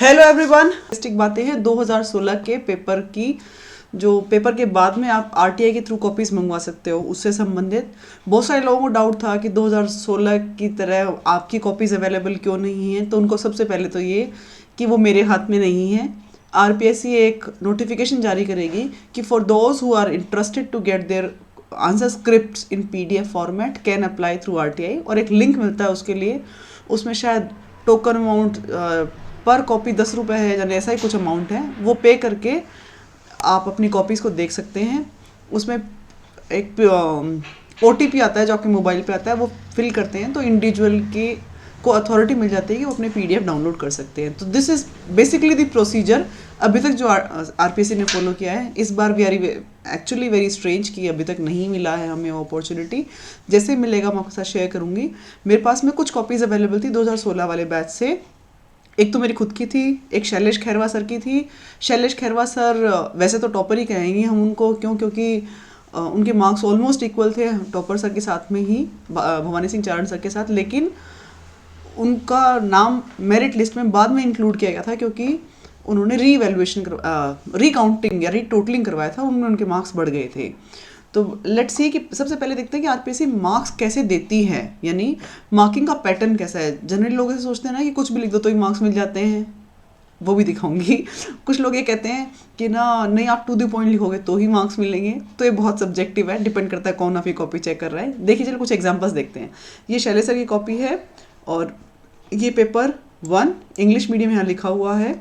Hello everyone, stick बातें हैं 2016 के पेपर की। जो पेपर के बाद में आप आरटीआई के थ्रू कॉपीज मंगवा सकते हो, उससे संबंधित बहुत सारे लोगों को डाउट था कि 2016 की तरह आपकी कॉपीज अवेलेबल क्यों नहीं है। तो उनको सबसे पहले तो ये कि वो मेरे हाथ में नहीं है। आरपीएससी एक नोटिफिकेशन जारी करेगी कि for those who are interested to get their answer scripts in PDF format can apply through RTI, और एक लिंक मिलता है उसके लिए। उसमें शायद टोकन अमाउंट पर कॉपी 10 रुपये है, यानी ऐसा ही कुछ अमाउंट है। वो पे करके आप अपनी कॉपीज़ को देख सकते हैं। उसमें एक OTP आता है जो आपके मोबाइल पे आता है, वो फिल करते हैं तो इंडिविजुअल के को अथॉरिटी मिल जाती है कि वो अपने PDF डाउनलोड कर सकते हैं। तो this is basically the procedure अभी तक जो आरपीएससी ने फॉलो किया है। इस बार we are actually very strange कि अभी तक नहीं मिला है हमें अपॉर्चुनिटी। जैसे मिलेगा मैं आपके साथ शेयर करूँगी। मेरे पास में कुछ कॉपीज़ अवेलेबल थी 2016 वाले बैच से। एक तो मेरी खुद की थी, एक शैलेश खैरवा सर की थी। शैलेश खैरवा सर वैसे तो टॉपर ही कहेंगे हम उनको, क्योंकि उनके मार्क्स ऑलमोस्ट इक्वल थे टॉपर सर के साथ में ही, भवानी सिंह चारण सर के साथ। लेकिन उनका नाम मेरिट लिस्ट में बाद में इंक्लूड किया गया था क्योंकि उन्होंने रीकाउंटिंग या रीटोटलिंग करवाया था, उनमें उनके मार्क्स बढ़ गए थे। तो लेट्स सी कि सबसे पहले देखते हैं कि आरपीएससी मार्क्स कैसे देती है, यानी मार्किंग का पैटर्न कैसा है। जनरली लोग ऐसे सोचते हैं ना कि कुछ भी लिख दो तो ही मार्क्स मिल जाते हैं, वो भी दिखाऊंगी। कुछ लोग ये कहते हैं कि ना नहीं, आप टू द पॉइंट लिखोगे तो ही मार्क्स मिलेंगे। तो ये बहुत सब्जेक्टिव है, डिपेंड करता है कौन आपकी कॉपी चेक कर रहा है। देखिए चलो कुछ एग्जांपल्स देखते हैं। ये शैलेश सर की कॉपी है और ये पेपर 1 इंग्लिश मीडियम यहाँ लिखा हुआ है।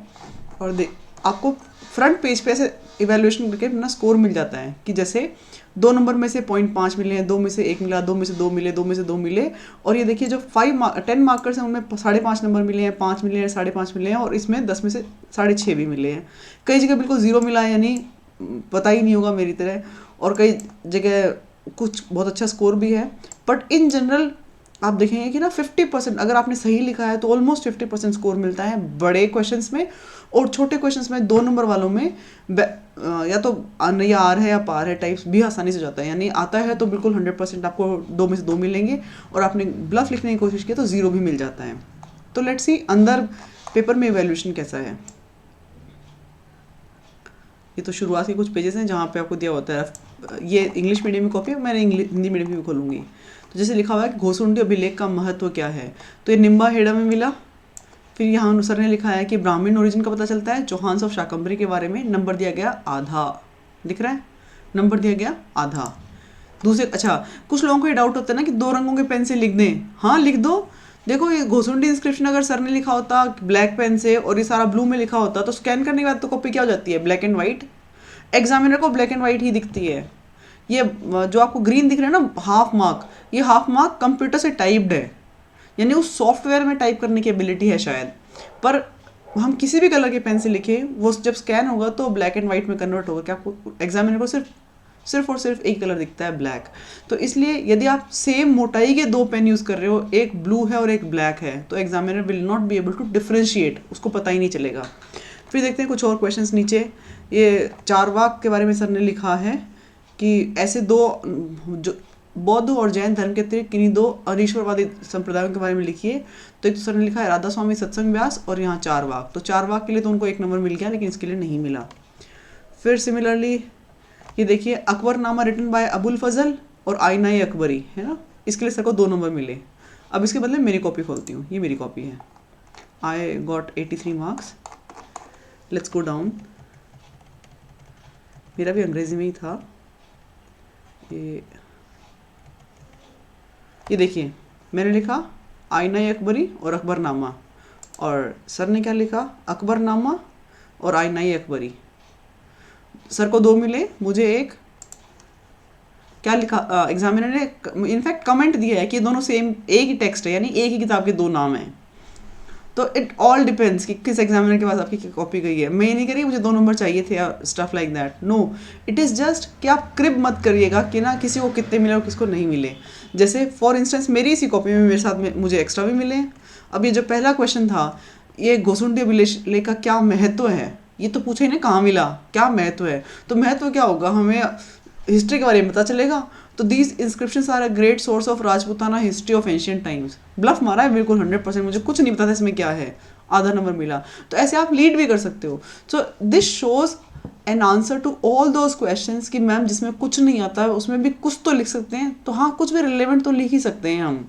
और आपको फ्रंट पेज पे ऐसे इवेल्युएशन करके अपना स्कोर मिल जाता है कि जैसे 2 नंबर में से 0.5 मिले हैं, 2 में से 1 मिला, 2 में से 2 मिले, 2 में से 2 मिले। और ये देखिए जो 10 मार्कर्स हैं उनमें 5.5 नंबर मिले हैं, 5 मिले हैं, 5.5 मिले हैं, और इसमें 10 में से 6.5 भी मिले हैं। कई जगह बिल्कुल 0 मिला है, यानी पता ही नहीं होगा मेरी तरह, और कई जगह कुछ बहुत अच्छा स्कोर भी है। बट इन जनरल आप देखेंगे कि ना 50%, अगर आपने सही लिखा है तो ऑलमोस्ट 50% स्कोर मिलता है बड़े क्वेश्चंस में। और छोटे क्वेश्चंस में 2 नंबर वालों में या तो या आर है या पार है टाइप्स भी आसानी से जाता है। यानी आता है तो बिल्कुल 100% आपको 2 में से 2 मिलेंगे, और आपने ब्लफ लिखने की कोशिश की तो 0 भी मिल जाता है। तो लेट्स सी अंदर पेपर में इवैल्यूएशन कैसा है। ये तो शुरुआत के कुछ पेजेस हैं जहाँ पे आपको दिया होता है। ये इंग्लिश मीडियम की कॉपी है, मैंने हिंदी मीडियम की भी खोलूँगी। तो जैसे लिखा हुआ है कि घोसुंडी अभिलेख का महत्व क्या है, तो ये निम्बा हेड़ा में मिला। फिर यहाँ सर ने लिखा है कि ब्राह्मण ओरिजिन का पता चलता है चौहान ऑफ शाकंभरी के बारे में। नंबर दिया गया आधा, दिख रहा है, नंबर दिया गया आधा। दूसरे अच्छा, कुछ लोगों को ये डाउट होता है ना कि 2 रंगों के पेन से लिख दें। हाँ लिख दो। देखो ये घोसुंडी इंस्क्रिप्शन अगर सर ने लिखा होता ब्लैक पेन से और ये सारा ब्लू में लिखा होता तो स्कैन करने के बाद तो कॉपी क्या हो जाती है, ब्लैक एंड वाइट। एग्जामिनर को ब्लैक एंड वाइट ही दिखती है। ये जो आपको ग्रीन दिख रहा है ना हाफ मार्क, ये हाफ मार्क कंप्यूटर से टाइप्ड है, यानी उस सॉफ्टवेयर में टाइप करने की एबिलिटी है शायद। पर हम किसी भी कलर के पेन से लिखें, वो जब स्कैन होगा तो ब्लैक एंड वाइट में कन्वर्ट होगा। क्या आपको एग्जामिनर को सिर्फ और सिर्फ एक कलर दिखता है, ब्लैक। तो इसलिए यदि आप सेम मोटाई के 2 पेन यूज़ कर रहे हो, एक ब्लू है और एक ब्लैक है, तो examiner will not be able to differentiate, उसको पता ही नहीं चलेगा। फिर देखते हैं कुछ और क्वेश्चंस नीचे। ये चारवाक के बारे में सर ने लिखा है कि ऐसे 2 जो बौद्ध और जैन धर्म के अतिरिक्त किन्हीं 2 अनिश्वरवादी संप्रदायों के बारे में लिखिए। तो एक तो सर ने लिखा है राधा स्वामी सत्संग व्यास, और यहाँ चारवाक। तो चारवाक के लिए तो उनको 1 नंबर मिल गया, लेकिन इसके लिए नहीं मिला। फिर सिमिलरली ये देखिए अकबरनामा रिटन बाय अबुल फजल और आईना अकबरी है ना, इसके लिए सर को 2 नंबर मिले। अब इसके बदले मेरी कॉपी खोलती हूँ, ये मेरी कॉपी है। I got 83 marks. Let's go down. मेरा भी अंग्रेजी में ही था। ये देखिए मैंने लिखा आईना अकबरी और अकबरनामा, और सर ने क्या लिखा अकबरनामा और आईना अकबरी। सर को 2 मिले, मुझे 1। क्या लिखा एग्जामिनर ने इनफैक्ट कमेंट दिया है कि ये दोनों सेम एक ही टेक्स्ट है, यानी एक ही किताब के 2 नाम हैं। तो इट ऑल डिपेंड्स कि किस एग्जामिनर के पास आपकी कॉपी गई है। मैं ये नहीं कह रही मुझे 2 नंबर चाहिए थे या stuff like that, no. It is just कि आप क्रिब मत करिएगा कि ना किसी को कितने मिले और किसको नहीं मिले। जैसे फॉर इंस्टेंस मेरी इसी कॉपी में मेरे साथ में मुझे एक्स्ट्रा भी मिले। अब ये जो पहला क्वेश्चन था, ये घोसुंडी अभिलेख का क्या महत्व है, ये तो पूछा ही ना कहाँ मिला, क्या महत्व है। तो महत्व क्या होगा, हमें हिस्ट्री के बारे में पता चलेगा। तो these inscriptions are a great source of Rajputana history of ancient times. Bluff मारा है बिल्कुल 100%, मुझे कुछ नहीं पता था इसमें क्या है, आधा नंबर मिला। तो ऐसे आप लीड भी कर सकते हो। So this shows an answer to all those questions कि मैम जिसमें कुछ नहीं आता है उसमें भी कुछ तो लिख सकते हैं। तो हाँ, कुछ भी रिलेवेंट तो लिख ही सकते हैं हम।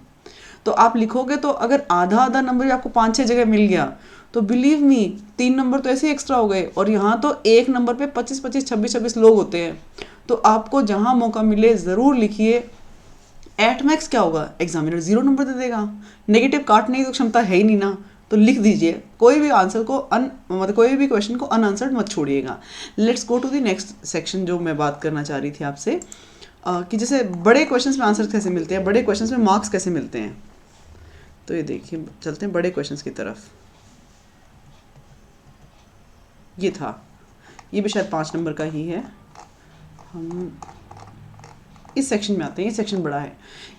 तो आप लिखोगे तो अगर आधा आधा नंबर भी आपको 5-6 जगह मिल गया तो बिलीव मी 3 नंबर तो ऐसे ही एक्स्ट्रा हो गए। और यहाँ तो एक नंबर पे 25-25, 26-26 लोग होते हैं। तो आपको जहाँ मौका मिले ज़रूर लिखिए। एट मैक्स क्या होगा, एग्जामिनर 0 नंबर दे देगा। नेगेटिव काटने की तो क्षमता है ही नहीं ना, तो लिख दीजिए। कोई भी आंसर को मतलब कोई भी क्वेश्चन को अनआंसर्ड मत छोड़िएगा। Let's go to the next section जो मैं बात करना चाह रही थी आपसे, कि जैसे बड़े क्वेश्चंस में आंसर कैसे मिलते हैं, बड़े क्वेश्चंस में मार्क्स कैसे मिलते हैं। तो ये देखिए, चलते हैं बड़े क्वेश्चंस की तरफ। ये था, ये भी शायद 5 नंबर का ही है। हम इस सेक्शन में आते हैं। ये सेक्शन बड़ा है।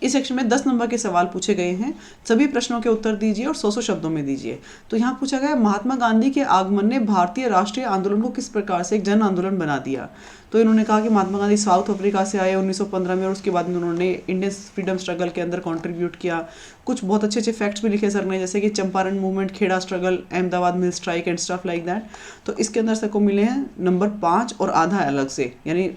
इस सेक्शन में 10 नंबर के सवाल पूछे गए हैं। सभी प्रश्नों के उत्तर दीजिए और 100 शब्दों में दीजिए। तो यहाँ पूछा गया, महात्मा गांधी के आगमन ने भारतीय राष्ट्रीय आंदोलन को किस प्रकार से एक जन आंदोलन बना दिया। तो इन्होंने कहा कि महात्मा गांधी साउथ अफ्रीका से आए 1915 में, और उसके बाद में उन्होंने इंडियन फ्रीडम स्ट्रगल के अंदर कंट्रीब्यूट किया। कुछ बहुत अच्छे अच्छे फैक्ट्स भी लिखे सर ने, जैसे कि Champaran movement, Kheda struggle, Ahmedabad mill strike and stuff like that. तो इसके अंदर सर को मिले हैं नंबर 5 और आधा अलग से। यानी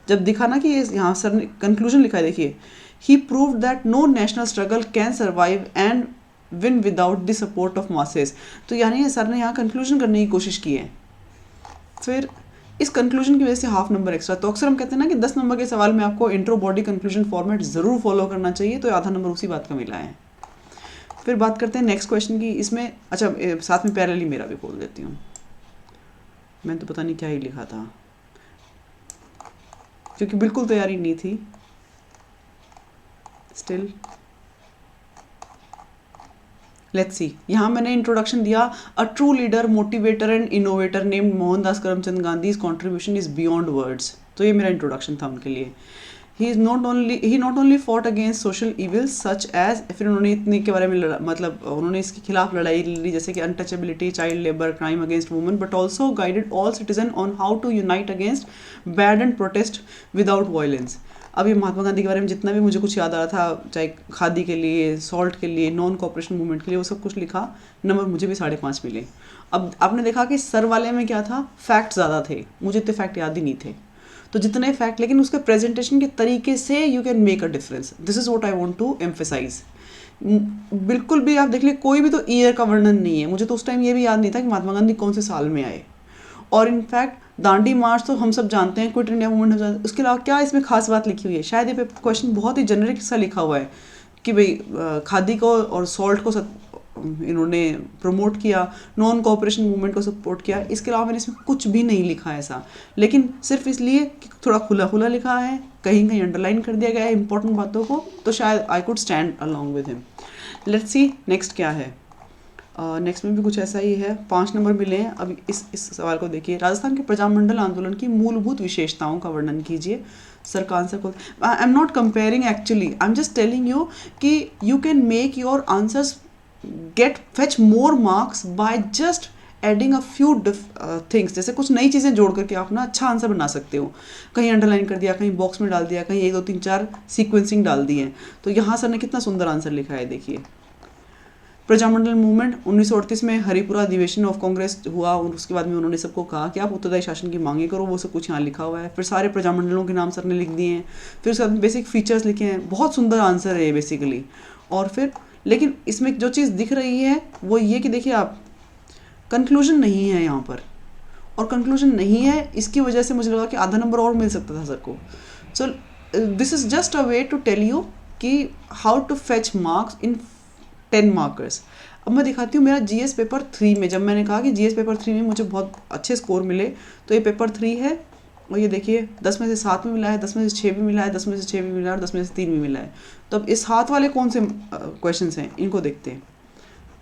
जब दिखा ना कि यहाँ सर ने कंक्लूजन लिखा है, देखिए, he proved that no national struggle can survive and win without the support of masses. तो यानी सर ने यहाँ कंक्लूजन करने की कोशिश की है। फिर इस कंक्लूजन की वजह से हाफ नंबर एक्स्ट्रा। तो अक्सर हम कहते हैं ना कि 10 नंबर के सवाल में आपको इंट्रो बॉडी कंक्लूजन फॉर्मेट ज़रूर फॉलो करना चाहिए। तो आधा नंबर उसी बात का मिला है। फिर बात करते हैं नेक्स्ट क्वेश्चन की। इसमें अच्छा, साथ में पैरेलली मेरा भी बोल देती हूँ। मैंने तो पता नहीं क्या ही लिखा था, क्योंकि बिल्कुल तैयारी नहीं थी। Still let's see. यहाँ मैंने इंट्रोडक्शन दिया, a true leader, motivator and innovator named Mohandas Karamchand Gandhi, contribution is beyond words. तो ये मेरा इंट्रोडक्शन था उनके लिए। He not only fought against social evils such as, फिर उन्होंने इतने के बारे में मतलब उन्होंने इसके खिलाफ लड़ाई लड़ी, जैसे कि untouchability, child labour, crime against women, but also guided all citizen on how to unite against bad and protest without violence. अब ये महात्मा गांधी के बारे में जितना भी मुझे कुछ याद आ रहा था, चाहे खादी के लिए, सॉल्ट के लिए, नॉन कॉपरेशन मूवमेंट के लिए, वो सब कुछ लिखा। नंबर मुझे भी 5.5 मिले। अब आपने देखा कि सर वाले में क्या था, फैक्ट ज़्यादा थे, मुझे इतने फैक्ट याद ही नहीं थे। तो जितने फैक्ट, लेकिन उसके प्रेजेंटेशन के तरीके से you can make a difference. This is what I want to emphasize. बिल्कुल भी आप देख लिए, कोई भी तो ईयर का वर्णन नहीं है। मुझे तो उस टाइम ये भी याद नहीं था कि महात्मा गांधी कौन से साल में आए। और इनफैक्ट दांडी मार्च तो हम सब जानते हैं, क्विट इंडिया मूवमेंट हम जानते हैं। उसके अलावा क्या इसमें खास बात लिखी हुई है? शायद ये क्वेश्चन बहुत ही जेनरिक सा लिखा हुआ है कि भाई खादी को और सॉल्ट को इन्होंने प्रमोट किया, नॉन कोऑपरेशन मूवमेंट को सपोर्ट किया। इसके अलावा मैंने इसमें कुछ भी नहीं लिखा है ऐसा, लेकिन सिर्फ इसलिए कि थोड़ा खुला खुला लिखा है, कहीं कहीं अंडरलाइन कर दिया गया है इंपॉर्टेंट बातों को, तो शायद I could stand along with him. Let's see next क्या है। नेक्स्ट में भी कुछ ऐसा ही है। 5 नंबर मिले हैं। अभी इस सवाल को देखिए, राजस्थान के प्रजामंडल आंदोलन की मूलभूत विशेषताओं का वर्णन कीजिए। सर का आंसर को, I am not comparing actually, I am just telling you कि you can make your answers get fetch more marks by just adding a few things. जैसे कुछ नई चीज़ें जोड़ करके आप ना अच्छा आंसर बना सकते हो। कहीं अंडरलाइन कर दिया, कहीं बॉक्स में डाल दिया, कहीं 1 2 3 4 सीक्वेंसिंग डाल दी है। तो यहाँ सर ने कितना सुंदर आंसर लिखा है, देखिए। प्रजामंडल मूवमेंट 1938 में हरिपुरा अधिवेशन ऑफ कांग्रेस हुआ, और उसके बाद में उन्होंने सबको कहा कि आप उत्तरदायी शासन की मांगे करो। वो सब कुछ यहाँ लिखा हुआ है। फिर सारे प्रजामंडलों के नाम सर ने लिख दिए हैं। फिर उसके बाद बेसिक फीचर्स लिखे हैं। बहुत सुंदर आंसर है ये बेसिकली। और फिर लेकिन इसमें जो चीज़ दिख रही है वो ये कि देखिए आप, कंक्लूजन नहीं है यहाँ पर, और कंक्लूजन नहीं है इसकी वजह से मुझे लगा कि आधा नंबर और मिल सकता था सर को। So this is just a way to tell you कि how to fetch marks in 10 markers. अब मैं दिखाती हूँ मेरा जीएस पेपर 3 में, जब मैंने कहा कि जीएस पेपर 3 में मुझे बहुत अच्छे स्कोर मिले, तो ये पेपर 3 है। और ये देखिए 10 में से 7 भी मिला है, 10 में से 6 भी मिला है, 10 में से 6 भी मिला है, और 10 में से 3 भी मिला है। तो अब इस हाथ वाले कौन से क्वेश्चंस हैं, इनको देखते हैं।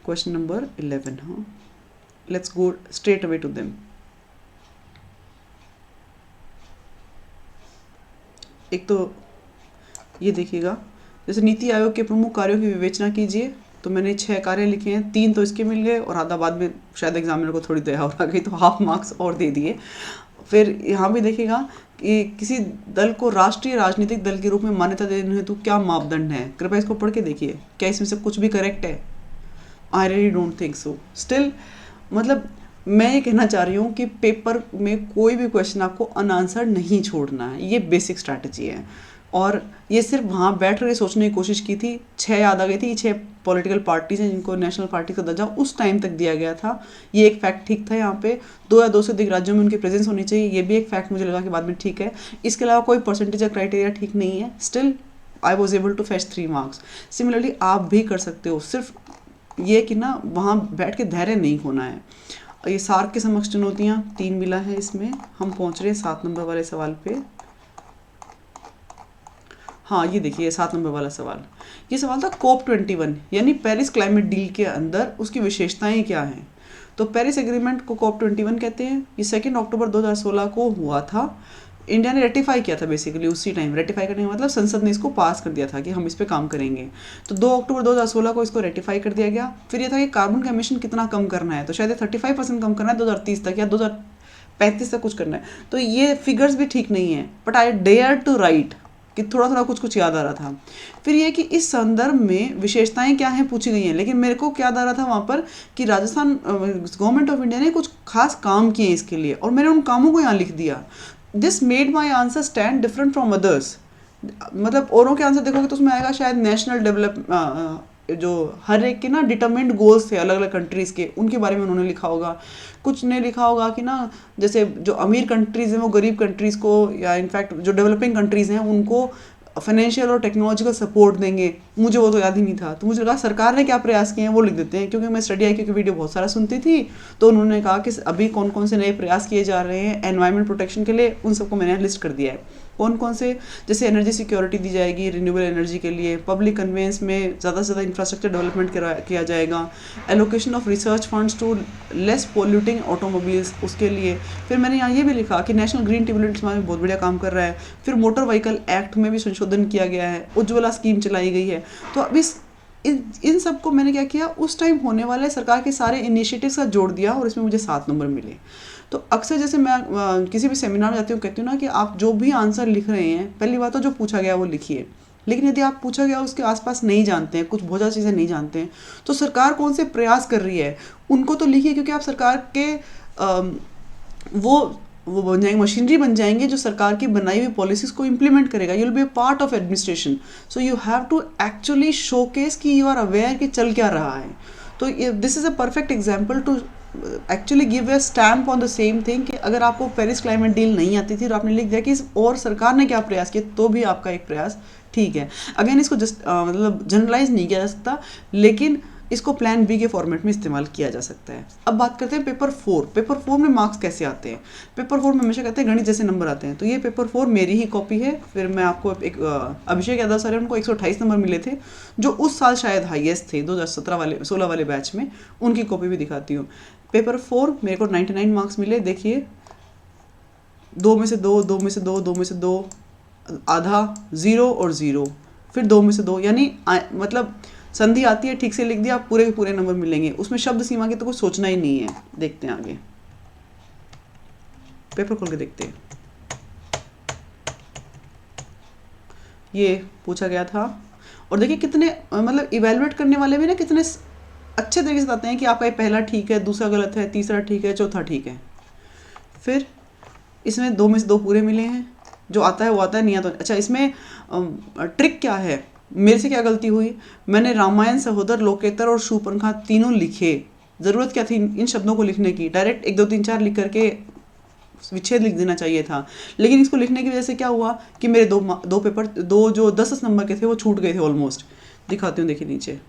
Question number 11। हाँ, let's go straight away to them. एक तो ये देखिएगा, जैसे नीति आयोग के प्रमुख कार्यों की विवेचना कीजिए। तो मैंने 6 कार्य लिखे हैं, 3 तो इसके मिल गए, और आधा बाद में शायद एग्जामिनर को थोड़ी दया आ गई तो हाफ मार्क्स और दे दिए। फिर यहाँ भी देखिएगा कि किसी दल को राष्ट्रीय राजनीतिक दल के रूप में मान्यता देने हेतु क्या मापदंड है। कृपया इसको पढ़ के देखिए, क्या इसमें से कुछ भी करेक्ट है? I really don't think so. Still मतलब मैं ये कहना चाह रही हूँ कि पेपर में कोई भी क्वेश्चन आपको अनआंसर नहीं छोड़ना है, ये बेसिक स्ट्रैटेजी है। और ये सिर्फ वहाँ बैठ कर सोचने की कोशिश की थी, 6 याद आ गई थी, 6 पॉलिटिकल पार्टीज हैं जिनको नेशनल पार्टी का दर्जा उस टाइम तक दिया गया था, ये एक फैक्ट ठीक था। यहाँ पे 2 या 2 से अधिक राज्यों में उनकी प्रेजेंस होनी चाहिए, ये भी एक फैक्ट मुझे लगा कि बाद में ठीक है। इसके अलावा कोई परसेंटेज या क्राइटेरिया ठीक नहीं है, still I was able to fetch 3 marks. Similarly आप भी कर सकते हो, सिर्फ ये कि ना वहाँ बैठ के धैर्य नहीं खोना है। ये सार्क के समक्ष चुनौतियाँ 3 मिला है इसमें। हम पहुँच रहे हैं 7 नंबर वाले सवाल पे। हाँ ये देखिए 7 नंबर वाला सवाल, ये सवाल था COP21 यानी पेरिस क्लाइमेट डील के अंदर उसकी विशेषताएं क्या हैं। तो पेरिस एग्रीमेंट को COP21 कहते हैं। ये 2 अक्टूबर 2016 को हुआ था। इंडिया ने रेटिफाई किया था बेसिकली उसी टाइम। रेटिफाई करने का मतलब संसद ने इसको पास कर दिया था कि हम इस पे काम करेंगे। तो 2 अक्टूबर 2016 को इसको रेटिफाई कर दिया गया। फिर ये था कि कार्बन का एमिशन कितना कम करना है, तो शायद 35% कम करना है 2030 तक या 2035 तक कुछ करना है। तो ये फिगर्स भी ठीक नहीं है, but I dare to write कि थोड़ा थोड़ा कुछ याद आ रहा था। फिर ये कि इस संदर्भ में विशेषताएं क्या हैं पूछी गई हैं, लेकिन मेरे को क्या याद आ रहा था वहाँ पर कि राजस्थान गवर्नमेंट ऑफ इंडिया ने कुछ खास काम किए इसके लिए, और मैंने उन कामों को यहाँ लिख दिया। This made my answer stand different from others. मतलब औरों के आंसर देखोगे तो उसमें आएगा शायद नेशनल डेवलप, जो हर एक के ना डिटरमिन्ड गोल्स थे अलग अलग कंट्रीज़ के, उनके बारे में उन्होंने लिखा होगा। कुछ ने लिखा होगा कि ना जैसे जो अमीर कंट्रीज़ हैं वो गरीब कंट्रीज़ को, या इनफैक्ट जो डेवलपिंग कंट्रीज़ हैं उनको फाइनेंशियल और टेक्नोलॉजिकल सपोर्ट देंगे। मुझे वो तो याद ही नहीं था, तो मुझे लगा सरकार ने क्या प्रयास किए हैं वो लिख देते हैं, क्योंकि मैं स्टडी आई की वीडियो बहुत सारा सुनती थी। तो उन्होंने कहा कि अभी कौन कौन से नए प्रयास किए जा रहे हैं एनवायरमेंट प्रोटेक्शन के लिए, उन सबको मैंने लिस्ट कर दिया है। कौन कौन से, जैसे एनर्जी सिक्योरिटी दी जाएगी रिन्यूएबल एनर्जी के लिए, पब्लिक कन्वेंस में ज़्यादा से ज़्यादा इंफ्रास्ट्रक्चर डेवलपमेंट किया जाएगा, allocation of research funds to less polluting automobiles उसके लिए। फिर मैंने यहाँ ये भी लिखा कि नेशनल ग्रीन ट्रिब्यूनल में बहुत बढ़िया काम कर रहा है। फिर मोटर व्हीकल एक्ट में भी संशोधन किया गया है, उज्ज्वला स्कीम चलाई गई है। तो अब इन सब को मैंने क्या किया, उस टाइम होने वाले सरकार के सारे इनिशिएटिव्स का जोड़ दिया और इसमें मुझे 7 नंबर मिले। तो अक्सर जैसे मैं किसी भी सेमिनार में जाती हूँ कहती हूँ ना कि आप जो भी आंसर लिख रहे हैं, पहली बात तो जो पूछा गया वो लिखिए, लेकिन यदि आप पूछा गया उसके आसपास नहीं जानते हैं, कुछ बहुत ज़्यादा चीज़ें नहीं जानते हैं, तो सरकार कौन से प्रयास कर रही है उनको तो लिखिए, क्योंकि आप सरकार के वो बन जाएंगे, मशीनरी बन जाएंगे जो सरकार की बनाई हुई पॉलिसीज़ को इम्प्लीमेंट करेगा। You will be a part of administration, so you have to actually showcase कि यू आर अवेयर कि चल क्या रहा है। तो this is a perfect example to actually give a stamp on the same thing कि अगर आपको पेरिस क्लाइमेट डील नहीं आती थी और आपने लिख दिया कि और सरकार ने क्या प्रयास किए, तो भी आपका एक प्रयास ठीक है। अगेन इसको जस्ट मतलब जनरलाइज नहीं किया जा सकता, लेकिन इसको प्लान बी के फॉर्मेट में इस्तेमाल किया जा सकता है। अब बात करते हैं पेपर 4। पेपर 4 में मार्क्स कैसे आते हैं। पेपर 4 में हमेशा कहते हैं गणित जैसे नंबर आते हैं, तो ये पेपर 4 मेरी ही कॉपी है। फिर मैं आपको एक अभिषेक यादव सर, उनको 128 नंबर मिले थे जो उस साल शायद हाईएस्ट थे 2016 वाले बैच में, उनकी कॉपी भी दिखाती हूँ। पेपर 4 मेरे को 99 मार्क्स मिले। देखिए 2 में से 2, 2 में से 2, 2 में से 2, आधा, 0 और 0, फिर 2 में से 2, यानी मतलब संधि आती है, ठीक से लिख दिया, पूरे के पूरे नंबर मिलेंगे। उसमें शब्द सीमा की तो कुछ सोचना ही नहीं है। देखते हैं आगे, पेपर खोल के देखते हैं। ये पूछा गया था, और देखिए कितने मतलब इवेलुएट करने वाले भी ना कितने अच्छे तरीके से बताते हैं कि आपका ये पहला ठीक है, दूसरा गलत है, तीसरा ठीक है, चौथा ठीक है। फिर इसमें 2 में से 2 पूरे मिले हैं, जो आता है वो आता है, नहीं आता। अच्छा, इसमें ट्रिक क्या है, मेरे से क्या गलती हुई, मैंने रामायण, सहोदर, लोकेतर और शूर्पणखा तीनों लिखे। ज़रूरत क्या थी इन शब्दों को लिखने की, डायरेक्ट 1 2 3 4 लिख करके विच्छेद लिख देना चाहिए था। लेकिन इसको लिखने की वजह से क्या हुआ कि मेरे दो पेपर, 2 जो 10 नंबर के थे वो छूट गए थे ऑलमोस्ट। दिखाती हूँ, देखिए नीचे।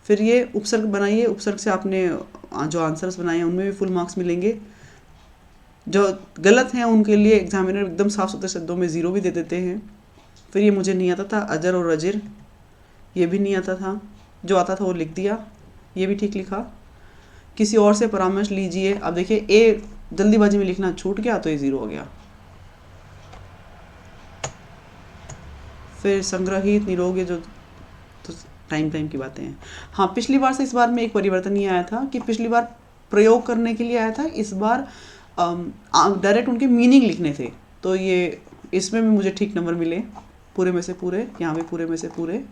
फिर ये उपसर्ग बनाइए, उपसर्ग से आपने जो आंसर्स बनाए हैं उनमें भी फुल मार्क्स मिलेंगे। जो गलत हैं उनके लिए एग्जामिनर एकदम साफ सुथरे शब्दों में 0 भी दे देते हैं। फिर ये मुझे नहीं आता था, अजर और अजिर, ये भी नहीं आता था, जो आता था वो लिख दिया, ये भी ठीक लिखा। किसी और से परामर्श लीजिए। अब देखिए ए जल्दीबाजी में लिखना छूट गया तो ये 0 हो गया। फिर संग्रहित, निरोग, जो तो टाइम की बातें हैं। हाँ, पिछली बार से इस बार में एक परिवर्तन ये आया था कि पिछली बार प्रयोग करने के लिए आया था, इस बार डायरेक्ट उनके मीनिंग लिखने थे। तो ये इसमें भी मुझे ठीक नंबर मिले, पूरे में से पूरे, यहाँ भी पूरे में से पूरे।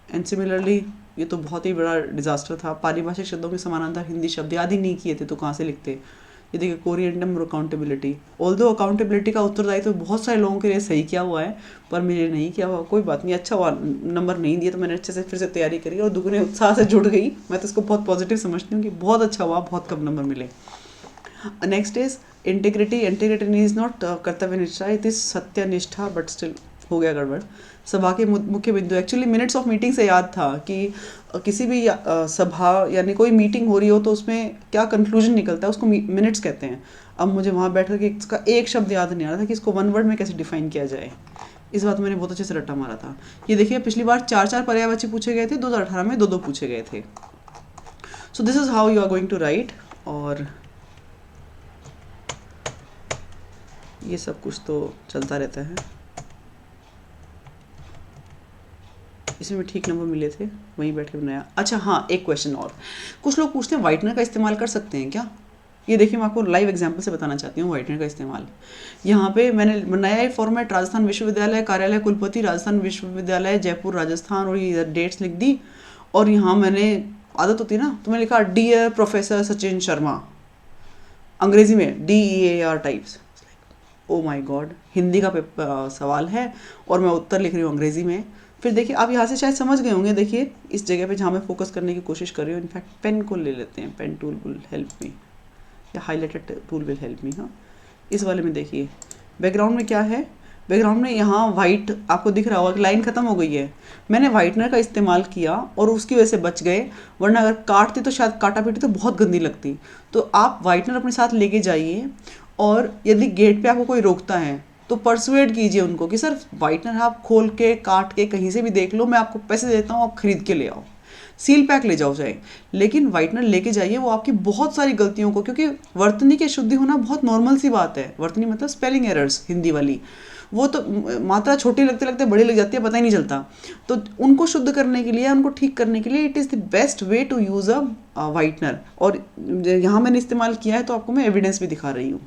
एंड सिमिलरली ये तो बहुत ही बड़ा डिजास्टर था। पारिभाषिक शब्दों के समानांतर हिंदी शब्द याद ही नहीं किए थे तो कहाँ से लिखते। ये देखिए कोरिएंडम और अकाउंटेबिलिटी, ऑल्दो अकाउंटेबिलिटी का उत्तरदायित्व तो बहुत सारे लोगों के लिए सही किया हुआ है, पर मेरे नहीं किया हुआ। कोई बात नहीं, अच्छा हुआ नंबर नहीं दिया तो मैंने अच्छे से फिर से तैयारी करी और दुगने उत्साह से जुड़ गई। मैं तो इसको बहुत पॉजिटिव समझती हूँ कि बहुत अच्छा हुआ, बहुत कम नंबर मिले। Next is integrity. Integrity is not कर्तव्य निष्ठा, इट इज सत्यनिष्ठा, बट स्टिल हो गया गड़बड़। सभा के मुख्य बिंदु, एक्चुअली मिनट्स ऑफ मीटिंग से याद था कि किसी भी सभा यानी कोई मीटिंग हो रही हो तो उसमें क्या कंक्लूजन निकलता है उसको मिनट्स कहते हैं। अब मुझे वहाँ बैठ करके इसका एक शब्द याद नहीं आ रहा था कि इसको वन वर्ड में कैसे डिफाइन किया जाए। इस बात मैंने बहुत अच्छे से रट्टा मारा था। ये देखिए पिछली बार 4 पर्यायवाची पूछे गए थे, 2018 में 2 पूछे गए थे। So this is how you are going to write. और ये सब कुछ तो चलता रहता है। इसमें ठीक नंबर मिले थे, वहीं बैठ के बनाया। अच्छा हाँ, एक क्वेश्चन और, कुछ लोग पूछते हैं व्हाइटनर का इस्तेमाल कर सकते हैं क्या। ये देखिए मैं आपको लाइव एग्जांपल से बताना चाहती हूँ व्हाइटनर का इस्तेमाल। यहाँ पे मैंने बनाया है फॉर्मेट, राजस्थान विश्वविद्यालय कार्यालय कुलपति राजस्थान विश्वविद्यालय जयपुर राजस्थान, और ये डेट्स लिख दी। और यहाँ मैंने, आदत होती है ना, तो मैंने लिखा डियर प्रोफेसर सचिन शर्मा, अंग्रेजी में DEAR types. Oh my God, Hindi का सवाल है और मैं उत्तर लिख रही हूँ अंग्रेजी में। फिर देखिए आप यहाँ से शायद समझ गए होंगे, देखिए इस जगह पे जहाँ मैं फोकस करने की कोशिश कर रही हूँ, इनफैक्ट पेन को ले लेते हैं, pen tool will help me, या highlighted tool will help me. हाँ, इस वाले में देखिए बैकग्राउंड में क्या है, बैकग्राउंड में यहाँ वाइट आपको दिख रहा होगा कि लाइन खत्म हो गई है। मैंने वाइटनर का इस्तेमाल किया और उसकी वजह से बच गए, वरना अगर काटती तो शायद काटा पीटी तो बहुत गंदी लगती। तो आप वाइटनर अपने साथ लेके जाइए, और यदि गेट पे आपको कोई रोकता है तो परसुएड कीजिए उनको कि सर वाइटनर आप खोल के काट के कहीं से भी देख लो, मैं आपको पैसे देता हूँ, आप खरीद के ले आओ, सील पैक ले जाओ चाहे, लेकिन वाइटनर लेके जाइए। वो आपकी बहुत सारी गलतियों को, क्योंकि वर्तनी की शुद्धि होना बहुत नॉर्मल सी बात है। वर्तनी मतलब स्पेलिंग एरर्स हिंदी वाली, वो तो मात्रा छोटी लगते लगते बड़ी लग जाती है, पता ही नहीं चलता। तो उनको शुद्ध करने के लिए, उनको ठीक करने के लिए it is the best way to use a whitener. और यहाँ मैंने इस्तेमाल किया है तो आपको मैं एविडेंस भी दिखा रही हूँ।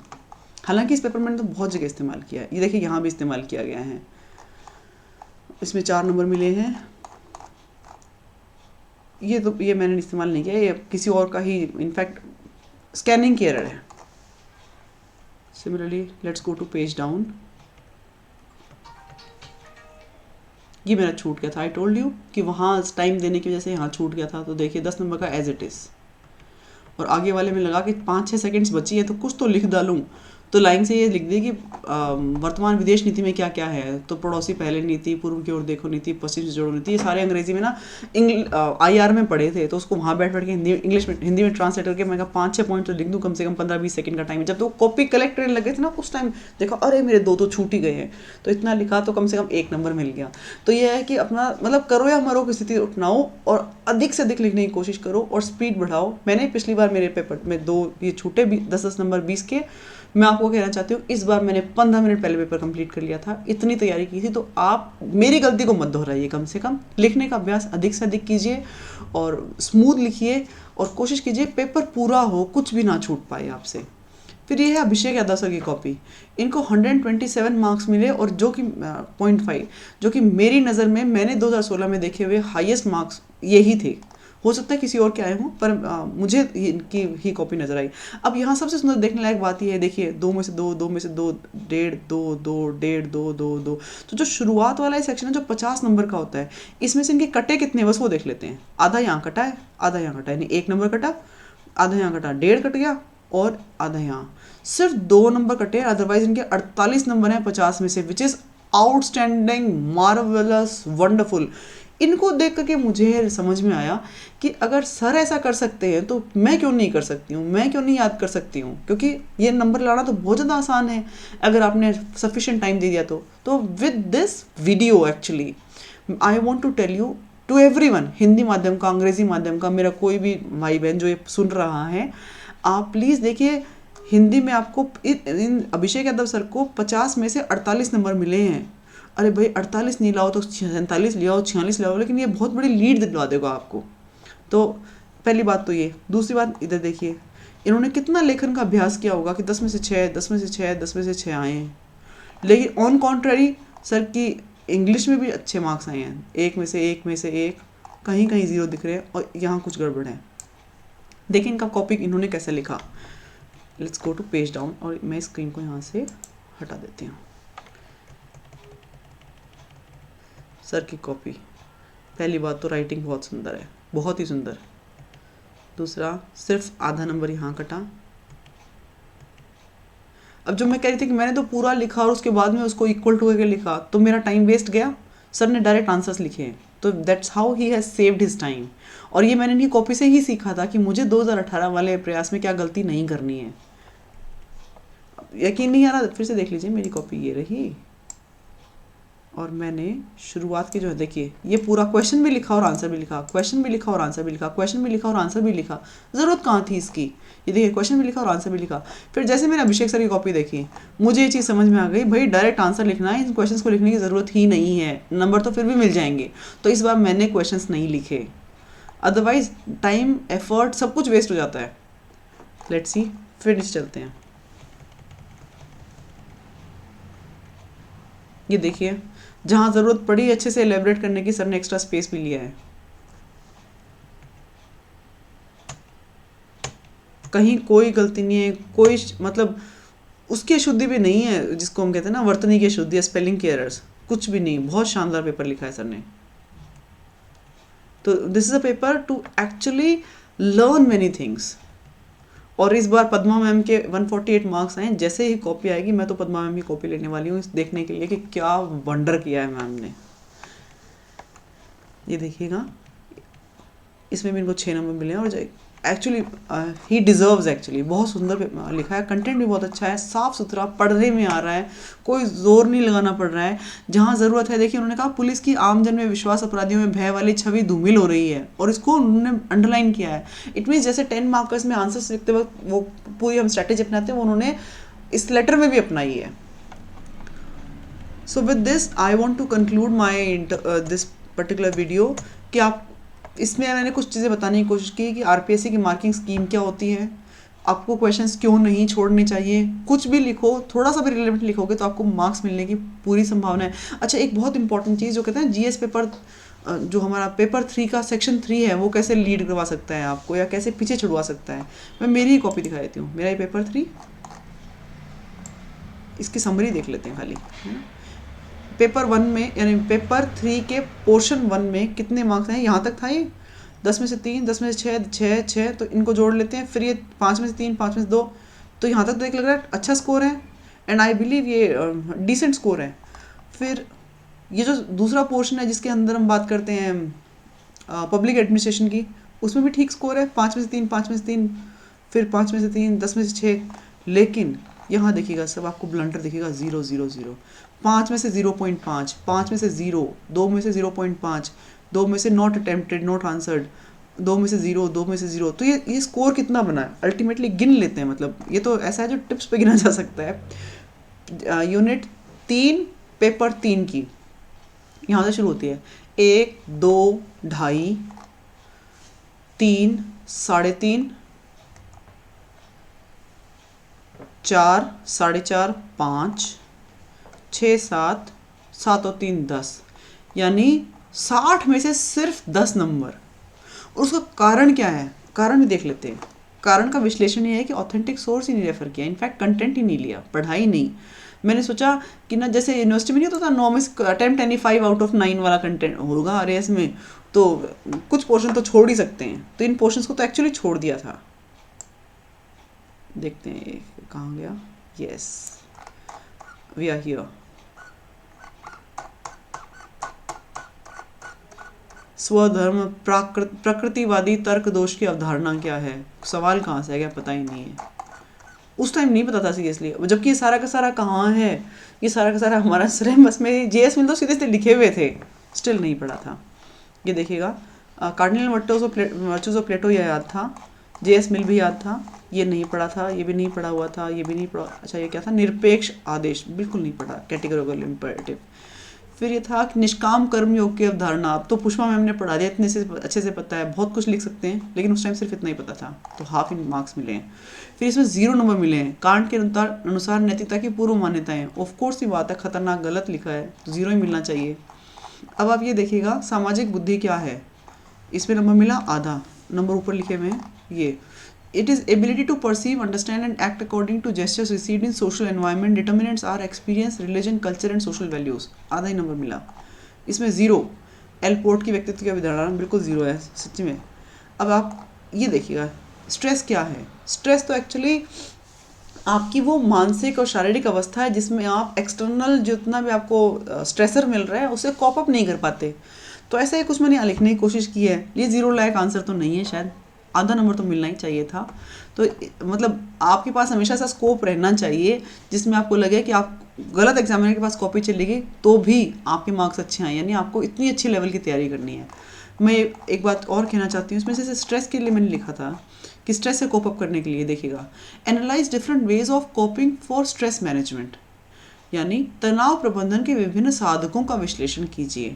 हालांकि इस पेपर मैंने तो बहुत जगह इस्तेमाल किया है। ये देखिए यहाँ भी इस्तेमाल किया गया है, इसमें 4 नंबर मिले हैं। ये मैंने इस्तेमाल नहीं किया, ये किसी और का ही, इनफैक्ट स्कैनिंग की एरर है। Similarly let's go to page down. ये मेरा छूट गया था, आई टोल्ड यू कि वहाँ टाइम देने की वजह से यहाँ छूट गया था। तो देखिए 10 नंबर का एज इट इज़, और आगे वाले में लगा कि 5-6 सेकंड्स बची है तो कुछ तो लिख डालूँ। तो लाइन से ये लिख दी कि वर्तमान विदेश नीति में क्या क्या है। तो पड़ोसी पहले नीति, पूर्व की ओर देखो नीति, पश्चिम से जोड़ो नीति, ये सारे अंग्रेजी में ना IR में पढ़े थे। तो उसको वहाँ बैठ के हिंदी में ट्रांसलेट करके मैं कहा 5-6 पॉइंट तो लिख दूँ, कम से कम 15-20 सेकंड का टाइम है। जब तो कॉपी कलेक्ट करने लगे थे ना उस टाइम देखो अरे मेरे 2 तो छूट ही गए हैं। तो इतना लिखा तो कम से कम 1 नंबर मिल गया। तो ये है कि अपना मतलब करो या मरो की स्थिति अपनाओ और अधिक से अधिक लिखने की कोशिश करो और स्पीड बढ़ाओ। मैंने पिछली बार मेरे पेपर में 2 ये छूटे 10-10 नंबर 20 के। मैं आपको कहना चाहती हूँ इस बार मैंने 15 मिनट पहले पेपर कंप्लीट कर लिया था, इतनी तैयारी की थी। तो आप मेरी गलती को मत दोहराइए, कम से कम लिखने का अभ्यास अधिक से अधिक कीजिए और स्मूथ लिखिए और कोशिश कीजिए पेपर पूरा हो, कुछ भी ना छूट पाए आपसे। फिर ये है अभिषेक यादव सर की कॉपी, इनको 127 मार्क्स मिले और जो कि 0.5, जो कि मेरी नज़र में मैंने 2016 में देखे हुए हाईएस्ट मार्क्स यही थे। हो सकता है किसी और के आए हों, पर मुझे इनकी ही कॉपी नज़र आई। अब यहाँ सबसे सुंदर देखने लायक बात यह है, देखिए 2 में से 2, 2 में से 2, 1.5, 2, 2, 1.5, 2, 2, 2। तो जो शुरुआत वाला सेक्शन है जो 50 नंबर का होता है, इसमें से इनके कटे कितने बस वो देख लेते हैं। आधा यहाँ कटा है, आधा यहाँ कटा है, यानी 1 नंबर कटा, आधा यहाँ कटा, 1.5 कट गया और आधा यहाँ। सिर्फ 2 नंबर कटे, अदरवाइज इनके 48 नंबर हैं 50 में से, which is outstanding, marvellous, wonderful. इनको देख करके मुझे समझ में आया कि अगर सर ऐसा कर सकते हैं तो मैं क्यों नहीं कर सकती हूँ, मैं क्यों नहीं याद कर सकती हूँ, क्योंकि ये नंबर लाना तो बहुत ज़्यादा आसान है अगर आपने सफिशिएंट टाइम दे दिया तो with this video actually I want to tell you to everyone, Hindi माध्यम का, अंग्रेजी माध्यम का, मेरा कोई भी भाई बहन जो ये सुन रहा है, आप प्लीज़ देखिए हिंदी में आपको इन अभिषेक यादव सर को 50 में से 48 नंबर मिले हैं। अरे भाई 48 नहीं लाओ तो 47 ले आओ, 46 ले आओ, लेकिन ये बहुत बड़ी लीड दिलवा देगा आपको। तो पहली बात तो ये। दूसरी बात इधर देखिए, इन्होंने कितना लेखन का अभ्यास किया होगा कि 10 में से 6, 10 में से 6, 10 में से 6 आए हैं। लेकिन ऑन कॉन्ट्ररी सर की इंग्लिश में भी अच्छे मार्क्स आए हैं, 1 में से 1 में से 1, कहीं कहीं ज़ीरो दिख रहे हैं और यहाँ कुछ गड़बड़ है। देखिए इनका कॉपी इन्होंने कैसे लिखा। Let's go to page down और मैं स्क्रीन को यहाँ से हटा देती हूँ। सर की कॉपी, पहली बात तो राइटिंग बहुत सुंदर है, बहुत ही सुंदर। दूसरा, सिर्फ आधा नंबर यहाँ कटा। अब जो मैं कह रही थी कि मैंने तो पूरा लिखा और उसके बाद में उसको इक्वल टू करके लिखा, तो मेरा टाइम वेस्ट गया। सर ने डायरेक्ट आंसर्स लिखे हैं, तो that's how he has saved his time. और ये मैंने इनकी कॉपी से ही सीखा था कि मुझे 2018 वाले प्रयास में क्या गलती नहीं करनी है। यकीन नहीं आ रहा, फिर से देख लीजिए, मेरी कॉपी ये रही और मैंने शुरुआत की जो है, देखिए ये पूरा क्वेश्चन भी लिखा और आंसर भी लिखा, क्वेश्चन भी लिखा और आंसर भी लिखा, क्वेश्चन भी लिखा और आंसर भी लिखा। ज़रूरत कहाँ थी इसकी? ये देखिए क्वेश्चन भी लिखा और आंसर भी लिखा। फिर जैसे मैंने अभिषेक सर की कॉपी देखी, मुझे ये चीज़ समझ में आ गई, भाई डायरेक्ट आंसर लिखना है, इन क्वेश्चन को लिखने की ज़रूरत ही नहीं है, नंबर तो फिर भी मिल जाएंगे। तो इस बार मैंने क्वेश्चन नहीं लिखे, अदरवाइज टाइम एफर्ट सब कुछ वेस्ट हो जाता है। लेट्स सी, फिर नीचे चलते हैं। ये देखिए, जहाँ ज़रूरत पड़ी अच्छे से एलेबरेट करने की, सर ने एक्स्ट्रा स्पेस भी लिया है। कहीं कोई गलती नहीं है, कोई मतलब उसकी अशुद्धि भी नहीं है, जिसको हम कहते हैं ना वर्तनी की अशुद्धि, स्पेलिंग के एरर्स, कुछ भी नहीं। बहुत शानदार पेपर लिखा है सर ने। तो this is a paper two actually learn many things. और इस बार पद्मा मैम के 148 मार्क्स आए। जैसे ही कॉपी आएगी मैं तो पद्मा मैम की कॉपी लेने वाली हूँ, इस देखने के लिए कि क्या वंडर किया है मैम ने। ये देखिएगा, इसमें भी इनको 6 नंबर मिले हैं और एक्चुअली ही डिज़र्व्स, एक्चुअली बहुत सुंदर लिखा है, कंटेंट भी बहुत अच्छा है, साफ़ सुथरा, पढ़ने में आ रहा है, कोई जोर नहीं लगाना पड़ रहा है। जहाँ ज़रूरत है, देखिए उन्होंने कहा पुलिस की आमजन में विश्वास, अपराधियों में भय वाली छवि धूमिल हो रही है, और इसको उन्होंने अंडरलाइन किया है। इट मीन्स जैसे 10 मार्कर्स में आंसर्स लिखते वक्त वो पूरी हम स्ट्रैटेजी अपनाते हैं, वो उन्होंने इस लेटर में भी अपनाई है। So with this I want to conclude my this particular video कि आप इसमें मैंने कुछ चीज़ें बताने की कोशिश की कि आरपीएससी की मार्किंग स्कीम क्या होती है, आपको क्वेश्चंस क्यों नहीं छोड़ने चाहिए, कुछ भी लिखो, थोड़ा सा भी रिलेवेंट लिखोगे तो आपको मार्क्स मिलने की पूरी संभावना है। अच्छा, एक बहुत इंपॉर्टेंट चीज़ जो कहते हैं जीएस पेपर, जो हमारा पेपर 3 का सेक्शन 3 है, वो कैसे लीड करवा सकता है आपको या कैसे पीछे छुड़वा सकता है। मैं मेरी ही कॉपी दिखा देती हूँ, मेरा ही पेपर 3, इसकी समरी देख लेते हैं खाली, है ना। पेपर 1 में यानी पेपर 3 के पोर्शन 1 में कितने मार्क्स हैं, यहाँ तक था ये 10 में से 3, 10 में से 6, 6, 6, तो इनको जोड़ लेते हैं। फिर ये 5 में से 3, 5 में से 2, तो यहाँ तक तो एक लग रहा है अच्छा स्कोर है, एंड आई बिलीव ये डिसेंट स्कोर है। फिर ये जो दूसरा पोर्शन है जिसके अंदर हम बात करते हैं पब्लिक एडमिनिस्ट्रेशन की, उसमें भी ठीक स्कोर है, 5 में से 3, 5 में से 3, फिर 5 में से 3, 10 में से 6। लेकिन यहाँ देखिएगा सब आपको ब्लंडर दिखेगा, 0, 0, 0, 5 में से 0.5, 5 में से 0, 2 में से 0.5, 2 में से नॉट अटेम्प्टेड, नॉट आंसर्ड, 2 में से 0, 2 में से 0। तो ये स्कोर कितना बना है अल्टीमेटली गिन लेते हैं, मतलब ये तो ऐसा है जो टिप्स पे गिना जा सकता है। यूनिट 3 पेपर 3 की यहाँ से शुरू होती है, 1, 2, 2.5, 3, 3.5, 4, 4.5, 5, 6, 7, 7 और 3, 10, यानी 60 में से सिर्फ 10 नंबर। और उसका कारण क्या है, कारण भी देख लेते हैं। कारण का विश्लेषण ये है कि ऑथेंटिक सोर्स ही नहीं रेफर किया, इनफैक्ट कंटेंट ही नहीं लिया, पढ़ाई नहीं। मैंने सोचा कि ना जैसे यूनिवर्सिटी में नहीं होता था 9 में अटेम्प्ट एनी 5 आउट ऑफ 9 वाला कंटेंट होगा आरएएस में, तो कुछ पोर्शन तो छोड़ ही सकते हैं, तो इन पोर्शंस को तो एक्चुअली छोड़ दिया था। देखते हैं कहाँ गया, यस वी आर हियर। स्वधर्म, प्रकृतिवादी तर्क दोष की अवधारणा क्या है, सवाल कहाँ से आ गया पता ही नहीं है। उस टाइम नहीं पता था सीरियसली, जबकि ये सारा का सारा कहाँ है, ये सारा का सारा हमारा सिलेबस में जेएस में तो सीधे सीधे लिखे हुए थे, स्टिल नहीं पढ़ा था। ये देखिएगा, कार्डिनल वर्चूज ऑफ प्लेटो ये याद था, जेएस मिल भी याद था, ये नहीं पढ़ा था, ये भी नहीं पढ़ा हुआ था, ये भी नहीं पढ़ा। अच्छा ये क्या था, निरपेक्ष आदेश, बिल्कुल नहीं पढ़ा, कैटेगोरिकल इम्पेरेटिव। फिर ये था कि निष्काम कर्म योग की अवधारणा, अब तो पुष्पा मैम ने पढ़ा दिया, इतने से अच्छे से पता है, बहुत कुछ लिख सकते हैं, लेकिन उस टाइम सिर्फ इतना ही पता था, तो हाफ इन मार्क्स मिले हैं। फिर इसमें 0 नंबर मिले हैं। कांट के अनुसार नैतिकता की पूर्व मान्यताएं, ऑफकोर्स ये बात है, खतरनाक गलत लिखा है, तो 0 ही मिलना चाहिए। अब आप ये देखिएगा, सामाजिक बुद्धि क्या है, इसमें नंबर मिला आधा, नंबर ऊपर लिखे हुए हैं ये। It is ability to perceive, understand and act according to gestures received in social environment, determinants are experience, religion, culture and social values, आधा ही नंबर मिला। इसमें ज़ीरो, एल पोर्ट की व्यक्तित्व की अवधारणा बिल्कुल ज़ीरो है सच्ची में। अब आप ये देखिएगा स्ट्रेस क्या है। स्ट्रेस तो एक्चुअली आपकी वो मानसिक और शारीरिक अवस्था है जिसमें आप एक्सटर्नल जितना भी आपको स्ट्रेसर मिल रहा है उसे कॉप अप नहीं कर पाते। तो ऐसा ही कुछ मैंने लिखने की कोशिश की है। ये ज़ीरो लायक आंसर तो नहीं है, शायद आधा नंबर तो मिलना ही चाहिए था। तो मतलब आपके पास हमेशा ऐसा स्कोप रहना चाहिए जिसमें आपको लगे कि आप गलत एग्जामिनर के पास कॉपी चलेगी तो भी आपके मार्क्स अच्छे आए, यानी आपको इतनी अच्छी लेवल की तैयारी करनी है। मैं एक बात और कहना चाहती हूँ इसमें से स्ट्रेस के लिए मैंने लिखा था कि स्ट्रेस से कोप अप करने के लिए देखिएगा, analyse different ways of coping for stress management, यानी तनाव प्रबंधन के विभिन्न साधकों का विश्लेषण कीजिए।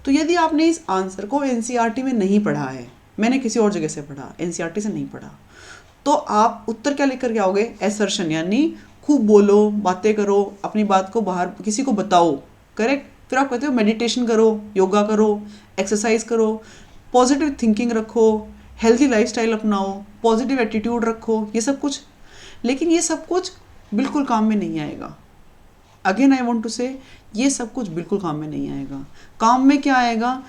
तो यदि आपने इस आंसर को एनसीईआरटी में नहीं पढ़ा है, मैंने किसी और जगह से पढ़ा, एनसीईआरटी से नहीं पढ़ा, तो आप उत्तर क्या लिख कर के आओगे? एसर्शन, यानी खूब बोलो, बातें करो, अपनी बात को बाहर किसी को बताओ, करेक्ट। फिर आप कहते हो मेडिटेशन करो, योगा करो, एक्सरसाइज करो, पॉजिटिव थिंकिंग रखो, हेल्थी लाइफस्टाइल अपनाओ, पॉजिटिव एटीट्यूड रखो, ये सब कुछ। लेकिन ये सब कुछ बिल्कुल काम में नहीं आएगा। अगेन आई वॉन्ट टू से, ये सब कुछ बिल्कुल काम में नहीं आएगा। काम में क्या आएगा?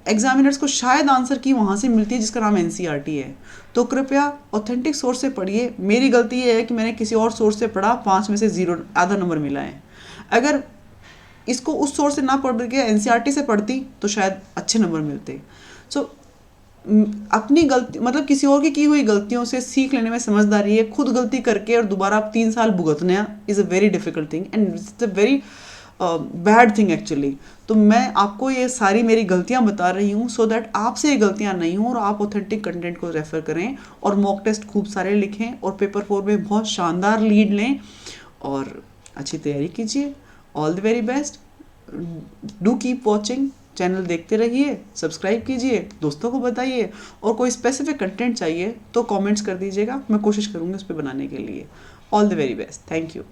एग्जामिनर्स को शायद आंसर की वहाँ से मिलती है जिसका नाम एनसीईआरटी है। तो कृपया ऑथेंटिक सोर्स से पढ़िए। मेरी गलती ये है कि मैंने किसी और सोर्स से पढ़ा, 5 में से 0, आधा नंबर मिला है। अगर इसको उस सोर्स से ना पढ़ के एनसीईआरटी से पढ़ती तो शायद अच्छे नंबर मिलते। सो अपनी गलती मतलब किसी और की हुई गलतियों से सीख लेने में समझदारी है। खुद गलती करके और दोबारा आप 3 साल भुगतना is a very difficult thing and it's a very bad thing actually. तो मैं आपको ये सारी मेरी गलतियां बता रही हूँ सो दैट आपसे ये गलतियां नहीं हों और आप ऑथेंटिक कंटेंट को रेफर करें और मॉक टेस्ट खूब सारे लिखें और पेपर 4 में बहुत शानदार लीड लें और अच्छी तैयारी कीजिए। All the very best. Do keep watching, channel देखते रहिए, सब्सक्राइब कीजिए, दोस्तों को बताइए और कोई स्पेसिफिक कंटेंट चाहिए तो कमेंट्स कर दीजिएगा, मैं कोशिश करूँगी उस पर बनाने के लिए। All the very best, thank you.